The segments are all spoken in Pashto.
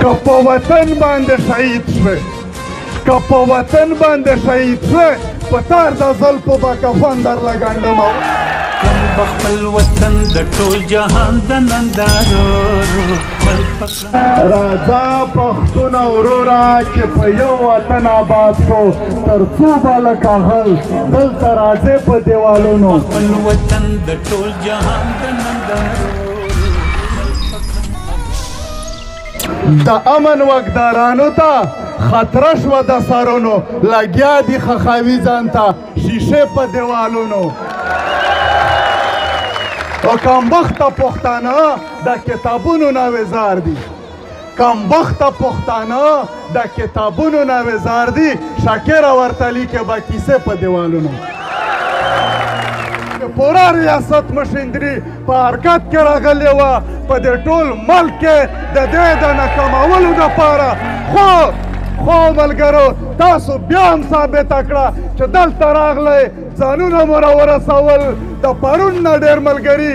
که په وطن باندې شهید شوې که په وطن باندې شهید شوې په تار د زلفو به کفن درله ګنډمه کم بخپل وطن د ټول جهان د نندارو راځه پښتونه وروره چې په یو وطن آباد شو تر څو به لکه غل دلته راځې په دیوالونو خپل وطن د ټول جهان د نندارو د امن واکدارانو ته خطره شوه د سرونو لګیا دي خخاوي ځان ته شیشې په دیوالونو او کمبخته پښتانه د کتابونو نه وزار دي کمبخته پښتانه د کتابونو نه وزار دي شاکره ورته لیکې به کیسې په دیوالونو پوره ریاست مشندري په حرکت کې راغلې وه په دې ټول ملک کې د دې د ناکامولو دپاره خو ملګرو تاسو بیا هم ثابته کړه چې دلته راغلی ځانونه مو راورسول د پرون نه ډېر ملګري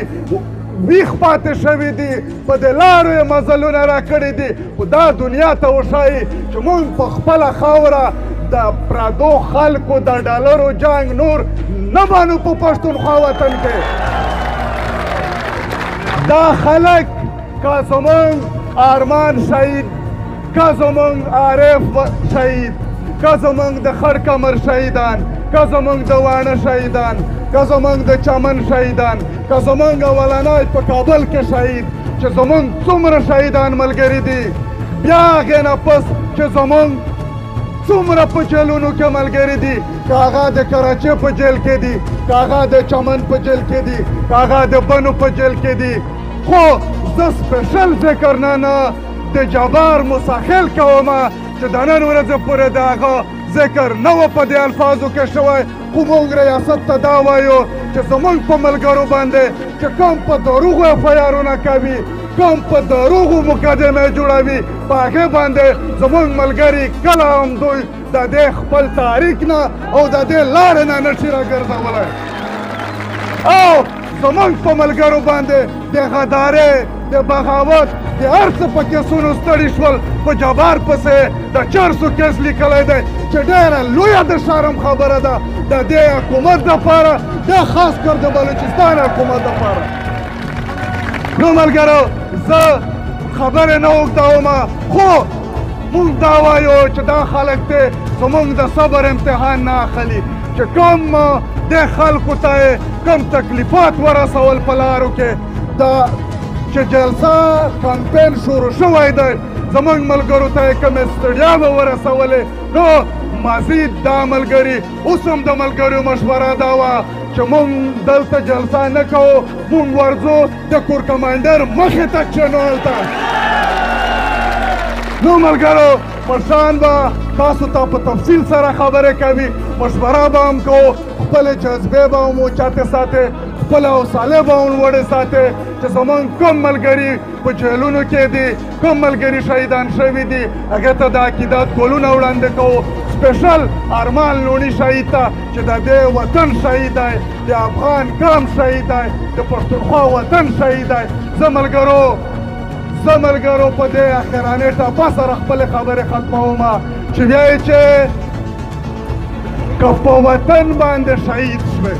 ویښ پاتې شوي دي په دې لارو یې مزلونه راکړي دي خو دا دنیا ته وښایي چې موږ په خپله خاوره د پردو خلکو د ډالرو جنګ نور نه مانو په پښتونخوا وطن کې دا خلک که زموږ ارمان شهید که زموږ عارف شهید که زموږ د خړ کمر شهیدان که زموږ د واڼه شهیدان که زموږ د چمن شهیدان که زموږ اولنی په کابل کې شهید چې زموږ څومره شهیدان ملګري دي بیا هغې نه پس چې زموږ څومره په جیلونو کې ملګري دي که هغه د کراچۍ په جیل کې دي که هغه د چمن په جیل کې دي که هغه د بنو په جیل کې دي خو زه سپیشل ذکر نه د جبار مساخل کومه چې د نن ورځې پورې د هغه ذکر نه و په دې الفاظو کې شوی خو موږ ریاست ته دا وایو چې زموږ په ملګرو باندې چې کوم په دروغو افایارونه کوي کوم په دروغو مقدمې جوړوي په هغې باندې زموږ ملګري کله هم دوی د دې خپل تاریخ نه او د دې لارې نه نشي راګرځولی او زموږ په ملګرو باندې د غدارې د بغاوت د هر څه په کیسونو ستړي شول په جبار پسې د چرسو کیس لیکلی دی چې ډېره لویه د شرم خبره ده د دې حکومت دپاره دا خاص کر د بلوچستان حکومت دپاره نو ملګرو زه خبرې نه اوږدومه خو موږ دا وایو چې دا خلک دی زموږ د صبر امتحان نه اخلي چې کوم دې خلکو ته یې کوم تکلیفات ورسول په لارو کې دا چې جلسه کمپین شروع شوی دی زموږ ملګرو ته یې کومې ستړیاوې ورسولې نو مزید دا ملګري اوس هم د ملګریو مشوره دا وه چې موږ دلته جلسه نه کوو موږ ورځو د کور کمانډر مخې ته کښېنو هلته نو ملګرو مشران به تاسو ته په تفصیل سره خبرې کوي مشوره به هم کوو خپلې جذبې به هم اوچتې ساتې خپله حوصلې به هم لوړې ساتې چې زموږ کوم ملګري په جیلونو کې دي کوم ملګري شهیدان شوي دي هغې ته د عقیدت ګلونه وړاندې کوو سپیشل ارمان لوڼي شهید ته چې د دې وطن شهید دی د افغان قام شهید دی د پښتونخوا وطن شهید دی زه ملګرو په دې اخرانې ټپه سره خپلې خبرې ختمومه چې بیا یې چې که په وطن باندې شهید شوې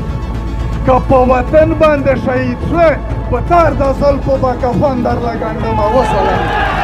که په وطن باندې شهید شوې په تار د زلفو به کفن درله ګنډمه وسلام